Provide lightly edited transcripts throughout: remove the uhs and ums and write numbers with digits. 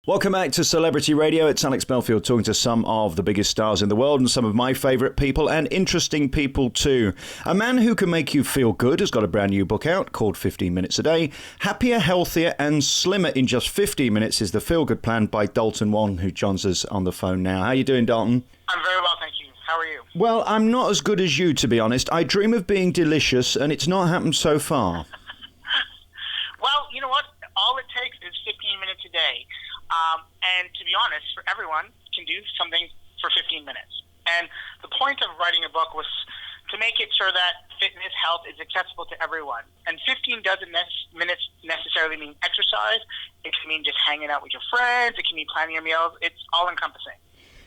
Welcome back to Celebrity Radio. It's Alex Belfield talking to some of the biggest stars in the world and some of my favourite people and interesting people too. A man who can make you feel good has got a brand new book out called 15 Minutes a Day. Happier, healthier and slimmer in just 15 minutes is the Feelgood Plan by Dalton Wong, who joins us on the phone now. How are you doing, Dalton? I'm very well, thank you. How are you? Well, I'm not as good as you, to be honest. I dream of being delicious and it's not happened so far. Well, you know what? All it takes is 15 minutes a day. And to be honest, for everyone, can do something for 15 minutes. And the point of writing a book was to make it sure that fitness, health is accessible to everyone. And 15 doesn't minutes necessarily mean exercise. It can mean just hanging out with your friends. It can mean planning your meals. It's all-encompassing.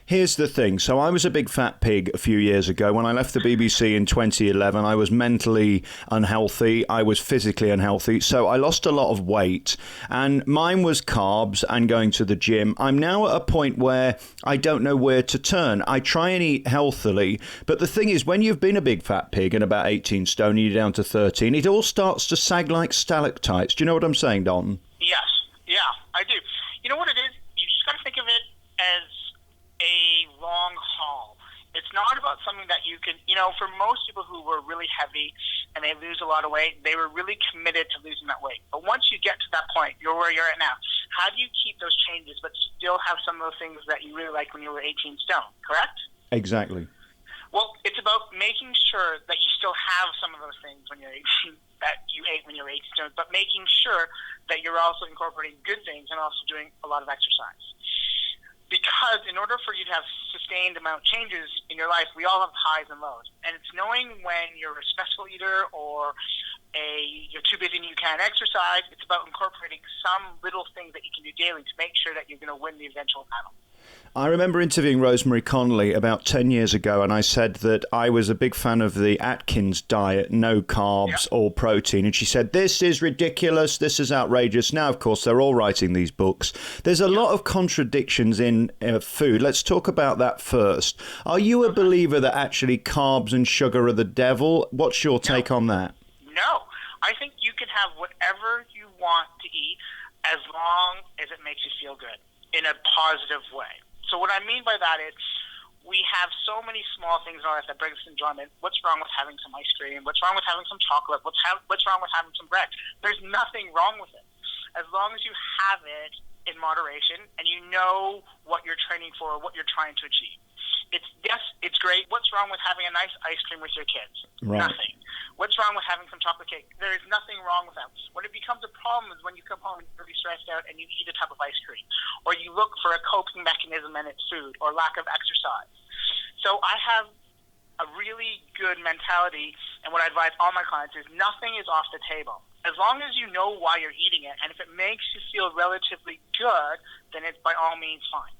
Here's the thing. So I was a big fat pig a few years ago. When I left the BBC in 2011, I was mentally unhealthy. I was physically unhealthy. So I lost a lot of weight. And mine was carbs and going to the gym. I'm now at a point where I don't know where to turn. I try and eat healthily. But the thing is, when you've been a big fat pig and about 18 stone and you're down to 13, it all starts to sag like stalactites. Do you know what I'm saying, Dalton? Yes. Yeah, I do. You know what it is? You just got to think of it as a long haul. It's not about something that you can, for most people who were really heavy and they lose a lot of weight, they were really committed to losing that weight. But once you get to that point, you're where you're at now. How do you keep those changes but still have some of those things that you really like when you were 18 stone, correct? Exactly. Well, it's about making sure that you still have some of those things when you're 18, that you ate when you were 18 stone, but making sure that you're also incorporating good things and also doing a lot of exercise. Because in order for you to have sustained amount changes in your life, we all have highs and lows. And it's knowing when you're a stressful eater or you're too busy and you can't exercise. It's about incorporating some little things that you can do daily to make sure that you're going to win the eventual battle. I remember interviewing Rosemary Connolly about 10 years ago, and I said that I was a big fan of the Atkins diet, no carbs, all protein. And she said, this is ridiculous, this is outrageous. Now, of course, they're all writing these books. There's a lot of contradictions in food. Let's talk about that first. Are you a believer that actually carbs and sugar are the devil? What's your take on that? No. I think you can have whatever you want to eat as long as it makes you feel good in a positive way. So what I mean by that is we have so many small things in our life that bring us enjoyment. What's wrong with having some ice cream? What's wrong with having some chocolate? What's wrong with having some bread? There's nothing wrong with it. As long as you have it in moderation and you know what you're training for, what you're trying to achieve. It's great. What's wrong with having a nice ice cream with your kids? Right. Nothing. What's wrong with having some chocolate cake? There is nothing wrong with that. When it becomes a problem is when you come home and you're really stressed out and you eat a tub of ice cream, or you look for a coping mechanism in its food, or lack of exercise. So I have a really good mentality, and what I advise all my clients is nothing is off the table. As long as you know why you're eating it, and if it makes you feel relatively good, then it's by all means fine.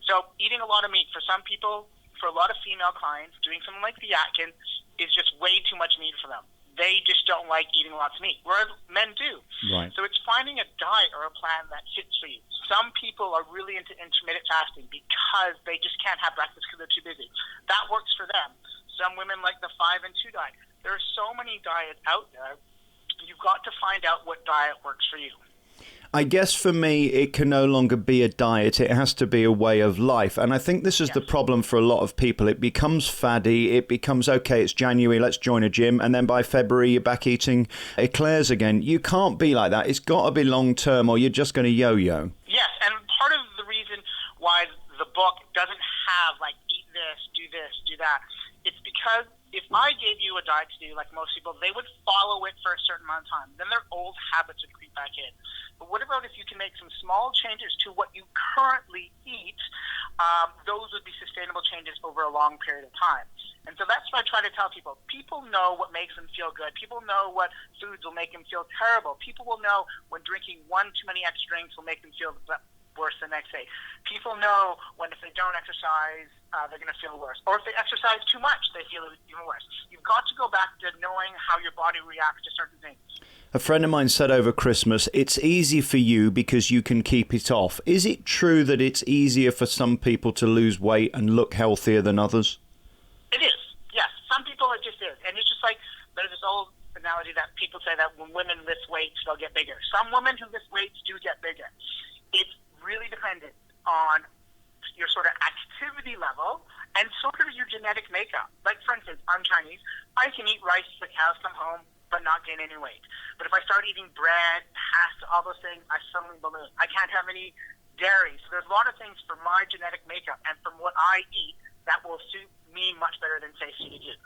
So eating a lot of meat for some people, for a lot of female clients, doing something like the Atkins is just way too much meat for them. They just don't like eating lots of meat, whereas men do. Right. So it's finding a diet or a plan that fits for you. Some people are really into intermittent fasting because they just can't have breakfast because they're too busy. That works for them. Some women like the 5 and 2 diet. There are so many diets out there. You've got to find out what diet works for you. I guess for me, it can no longer be a diet. It has to be a way of life. And I think this is the problem for a lot of people. It becomes faddy. It becomes, okay, it's January, let's join a gym. And then by February, you're back eating eclairs again. You can't be like that. It's got to be long term or you're just going to yo-yo. Yes, and part of the reason why the book doesn't have, like, eat this, do that, it's because if I gave you a diet to do, like most people, they would follow it for a certain amount of time. Then their old habits would creep back in. But what about if you can make some small changes to what you currently eat? Those would be sustainable changes over a long period of time. And so that's what I try to tell people. People know what makes them feel good. People know what foods will make them feel terrible. People will know when drinking one too many extra drinks will make them feel worse the next day. People know when if they don't exercise, they're going to feel worse. Or if they exercise too much, they feel even worse. You've got to go back to knowing how your body reacts to certain things. A friend of mine said over Christmas, it's easy for you because you can keep it off. Is it true that it's easier for some people to lose weight and look healthier than others? It is, yes. Some people it just is. And it's just like there's this old analogy that people say that when women lift weights, they'll get bigger. Some women who lift weights do get bigger. It's really dependent on your sort of activity level and sort of your genetic makeup. Like, for instance, I'm Chinese. I can eat rice till the cows come home, but not gain any weight. But if I start eating bread, pasta, all those things, I suddenly balloon. I can't have any dairy. So there's a lot of things from my genetic makeup and from what I eat that will suit me much better than, say, suited you.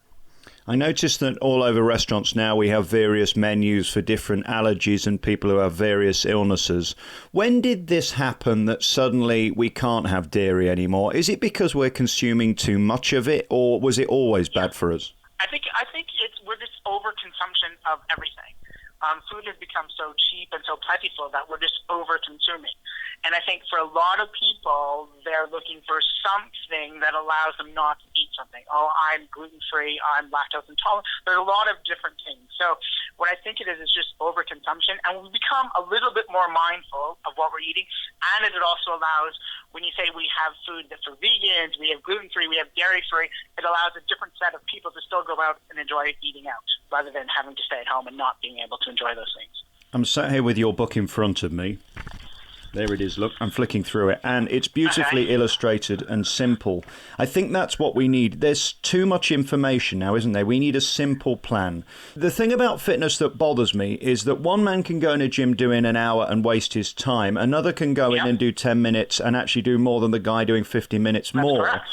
I noticed that all over restaurants now we have various menus for different allergies and people who have various illnesses. When did this happen that suddenly we can't have dairy anymore? Is it because we're consuming too much of it, or was it always bad for us? I think we're just overconsumption of everything. Food has become so cheap and so plentiful that we're just over-consuming. And I think for a lot of people, they're looking for something that allows them not to eat something. Oh, I'm gluten-free, I'm lactose intolerant. There's a lot of different things. So what I think it is just overconsumption. And we become a little bit more mindful of what we're eating. And it also allows, when you say we have food that's for vegans, we have gluten-free, we have dairy-free, it allows a different set of people to still go out and enjoy eating out rather than having to stay at home and not being able to enjoy those things. I'm sat here with your book in front of me. There it is. Look, I'm flicking through it, and it's beautifully illustrated and simple. I think that's what we need. There's too much information now, isn't there? We need a simple plan. The thing about fitness that bothers me is that one man can go in a gym doing an hour and waste his time. Another can go in and do 10 minutes and actually do more than the guy doing 50 minutes more. Correct.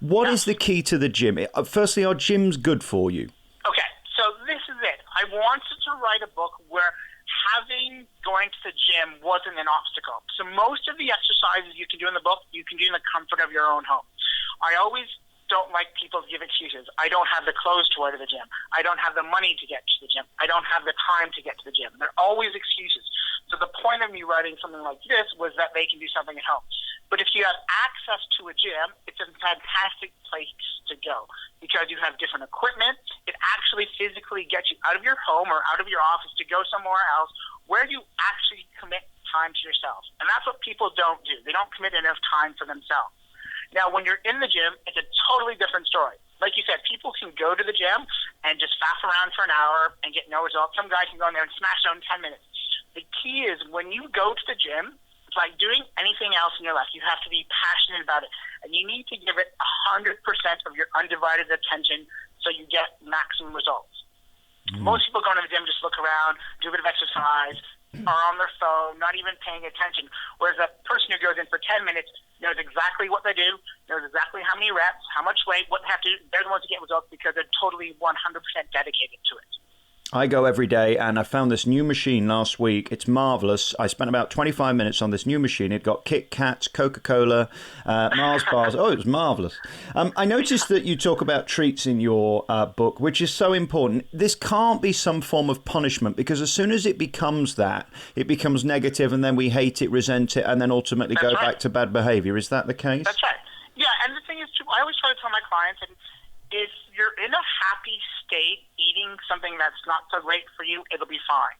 What is the key to the gym? Firstly, are gyms good for you? Okay, so this is it. I wanted to write a book where going to the gym wasn't an obstacle. So most of the exercises you can do in the book, you can do in the comfort of your own home. I always don't like people to give excuses. I don't have the clothes to wear to the gym. I don't have the money to get to the gym. I don't have the time to get to the gym. They're always excuses. So the point of me writing something like this was that they can do something at home. But if you have access to a gym, it's a fantastic place to go because you have different equipment. It actually physically gets you out of your home or out of your office to go somewhere else where you actually commit time to yourself. And that's what people don't do. They don't commit enough time for themselves. Now, when you're in the gym, it's a totally different story. Like you said, people can go to the gym and just faff around for an hour and get no results. Some guy can go in there and smash it out in 10 minutes. The key is when you go to the gym, it's like doing anything else in your life. You have to be passionate about it. And you need to give it 100% of your undivided attention so you get maximum results. Most people go to the gym, just look around, do a bit of exercise, are on their phone, not even paying attention. Whereas a person who goes in for 10 minutes knows exactly what they do, knows exactly how many reps, how much weight, what they have to do. They're the ones who get results because they're totally 100% dedicated to it. I go every day, and I found this new machine last week. It's marvellous. I spent about 25 minutes on this new machine. It got Kit Kats, Coca-Cola, Mars bars. Oh, it was marvellous. I noticed that you talk about treats in your book, which is so important. This can't be some form of punishment, because as soon as it becomes that, it becomes negative, and then we hate it, resent it, and then ultimately go back to bad behaviour. Is that the case? That's right. Yeah, and the thing is, too, I always try to tell my clients, and if you're in a happy state eating something that's not so great for you, it'll be fine.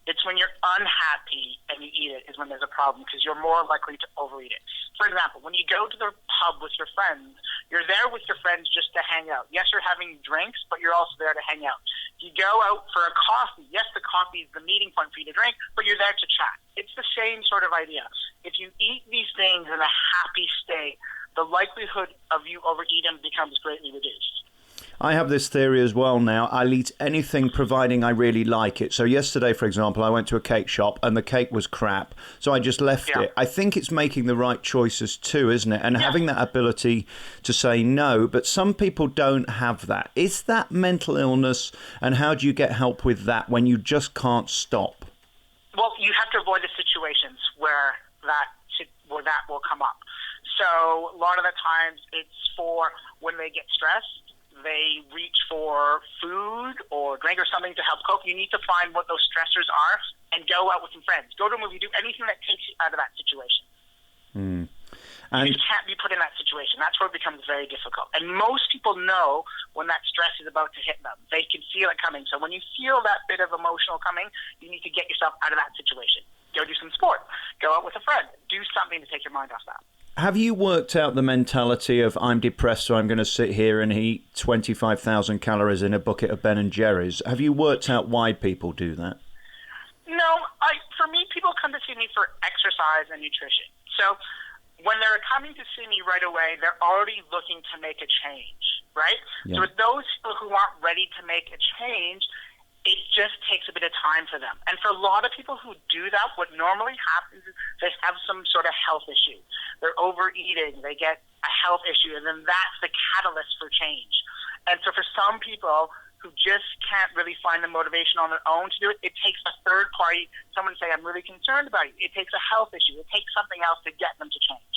It's when you're unhappy and you eat it is when there's a problem because you're more likely to overeat it. For example, when you go to the pub with your friends, you're there with your friends just to hang out. Yes, you're having drinks, but you're also there to hang out. You go out for a coffee. Yes, the coffee is the meeting point for you to drink, but you're there to chat. It's the same sort of idea. If you eat these things in a happy state, the likelihood of you overeating becomes greatly reduced. I have this theory as well now. I'll eat anything providing I really like it. So yesterday, for example, I went to a cake shop and the cake was crap. So I just left it. I think it's making the right choices too, isn't it? And having that ability to say no. But some people don't have that. Is that mental illness? And how do you get help with that when you just can't stop? Well, you have to avoid the situations where that will come up. So a lot of the times it's for when they get stressed. They reach for food or drink or something to help cope. You need to find what those stressors are and go out with some friends. Go to a movie, do anything that takes you out of that situation. And you can't be put in that situation. That's where it becomes very difficult. And most people know when that stress is about to hit them. They can feel it coming. So when you feel that bit of emotional coming, you need to get yourself out of that situation. Go do some sport. Go out with a friend. Do something to take your mind off that. Have you worked out the mentality of I'm depressed, so I'm going to sit here and eat 25,000 calories in a bucket of Ben and Jerry's? Have you worked out why people do that? No. For me, people come to see me for exercise and nutrition. So when they're coming to see me right away, they're already looking to make a change, right? Yeah. So with those people who aren't ready to make a change, it just takes a bit of time for them. And for a lot of people who do that, what normally happens is they have some sort of health issue. They're overeating, they get a health issue, and then that's the catalyst for change. And so for some people who just can't really find the motivation on their own to do it, it takes a third party, someone say, I'm really concerned about you. It takes a health issue. It takes something else to get them to change.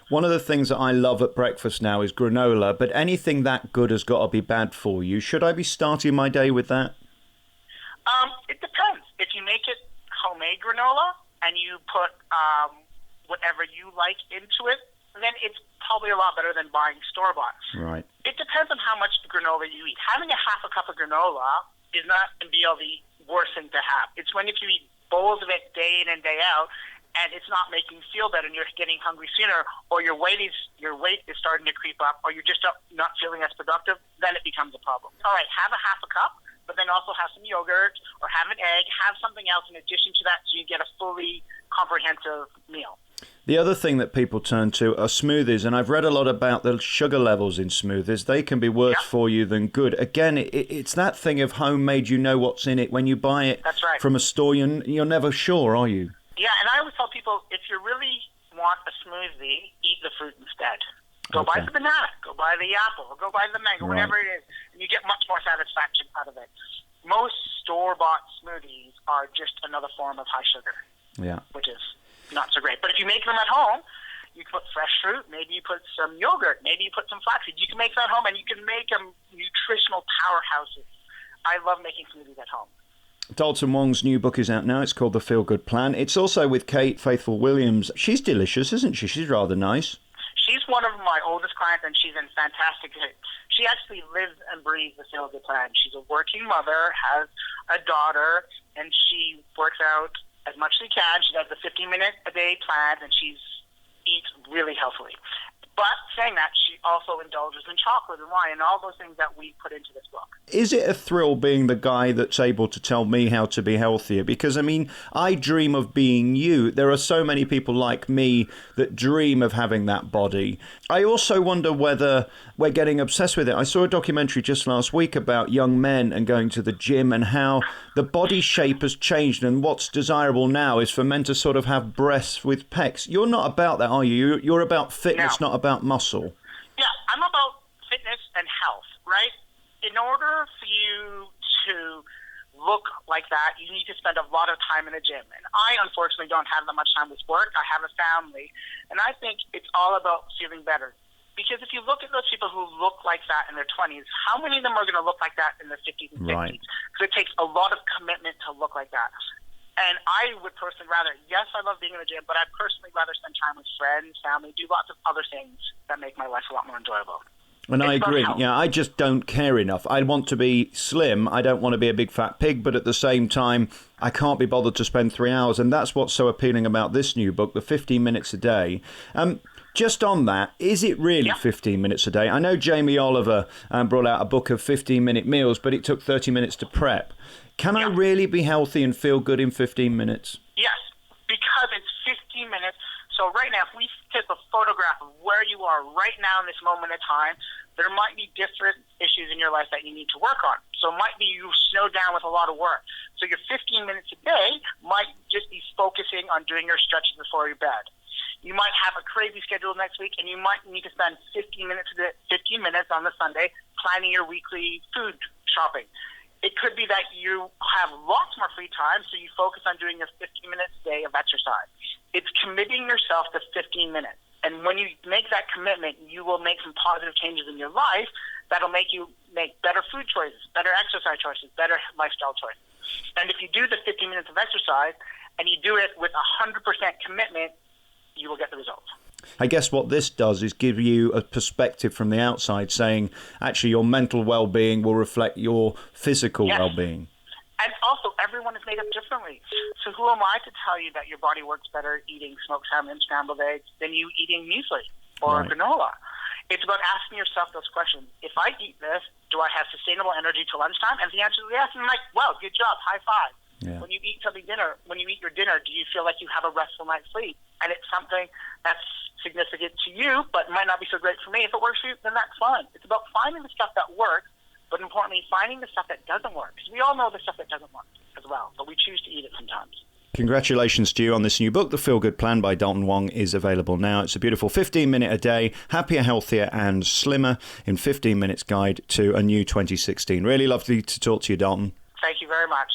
One of the things that I love at breakfast now is granola, but anything that good has got to be bad for you. Should I be starting my day with that? It depends. If you make it homemade granola and you put whatever you like into it, then it's probably a lot better than buying store-bought. Right. It depends on how much granola you eat. Having a half a cup of granola is not the worst thing to have. It's when if you eat bowls of it day in and day out, and it's not making you feel better, and you're getting hungry sooner, or your weight is starting to creep up, or you're just not feeling as productive, then it becomes a problem. All right, have a half a cup, but then also have some yogurt or have an egg, have something else in addition to that so you get a fully comprehensive meal. The other thing that people turn to are smoothies, and I've read a lot about the sugar levels in smoothies. They can be worse for you than good. Again, it's that thing of homemade, you know what's in it. When you buy it from a store, you're never sure, are you? Yeah, and I always tell people, if you really want a smoothie, eat the fruit instead. Go buy the banana, go buy the apple, or go buy the mango, whatever it is, and you get much more satisfaction out of it. Most store-bought smoothies are just another form of high sugar, which is not so great. But if you make them at home, you can put fresh fruit, maybe you put some yogurt, maybe you put some flaxseed. You can make that at home, and you can make them nutritional powerhouses. I love making smoothies at home. Dalton Wong's new book is out now. It's called The Feelgood Plan. It's also with Kate Faithful Williams. She's delicious, isn't she? She's rather nice. She's one of my oldest clients, and she's in fantastic shape. She actually lives and breathes the Feelgood Plan. She's a working mother, has a daughter, and she works out as much as she can. She does the 15-minute-a-day plan, and she eats really healthily. But saying that, she also indulges in chocolate and wine and all those things that we put into this book. Is it a thrill being the guy that's able to tell me how to be healthier? Because, I mean, I dream of being you. There are so many people like me that dream of having that body. I also wonder whether we're getting obsessed with it. I saw a documentary just last week about young men and going to the gym and how the body shape has changed, and what's desirable now is for men to sort of have breasts with pecs. You're not about that, are you? You're about fitness, not about muscle. Yeah, I'm about fitness and health, right? In order for you to look like that, you need to spend a lot of time in the gym. And I, unfortunately, don't have that much time with work. I have a family. And I think it's all about feeling better. Because if you look at those people who look like that in their 20s, how many of them are going to look like that in their 50s and 60s? Because it takes a lot of commitment to look like that. And I would personally rather, yes, I love being in the gym, but I'd personally rather spend time with friends, family, do lots of other things that make my life a lot more enjoyable. And I agree. Yeah, I just don't care enough. I want to be slim. I don't want to be a big fat pig, but at the same time, I can't be bothered to spend 3 hours. And that's what's so appealing about this new book, the 15 minutes a day. Just on that, is it really 15 minutes a day? I know Jamie Oliver brought out a book of 15-minute meals, but it took 30 minutes to prep. Can I really be healthy and feel good in 15 minutes? Yes, because it's 15 minutes. So right now, if we take a photograph of where you are right now in this moment in time, there might be different issues in your life that you need to work on. So it might be you snowed down with a lot of work. So your 15 minutes a day might just be focusing on doing your stretches before your bed. You might have a crazy schedule next week, and you might need to spend 15 minutes on the Sunday planning your weekly food shopping. It could be that you have lots more free time, so you focus on doing a 15 minutes a day of exercise. It's committing yourself to 15 minutes. And when you make that commitment, you will make some positive changes in your life that'll make you make better food choices, better exercise choices, better lifestyle choices. And if you do the 15 minutes of exercise and you do it with 100% commitment, you will get the results. I guess what this does is give you a perspective from the outside saying, actually, your mental well-being will reflect your physical well-being. And also, everyone is made up differently. So who am I to tell you that your body works better eating smoked salmon and scrambled eggs than you eating muesli or granola? It's about asking yourself those questions. If I eat this, do I have sustainable energy till lunchtime? And the answer is yes. And I'm like, well, good job, high five. Yeah. When you eat your dinner, do you feel like you have a restful night's sleep? And it's something that's significant to you, but might not be so great for me. If it works for you, then that's fine. It's about finding the stuff that works, but importantly, finding the stuff that doesn't work. Because we all know the stuff that doesn't work as well, but we choose to eat it sometimes. Congratulations to you on this new book. The Feel Good Plan by Dalton Wong is available now. It's a beautiful 15-minute a day, happier, healthier and slimmer in 15 minutes guide to a new 2016. Really lovely to talk to you, Dalton. Thank you very much.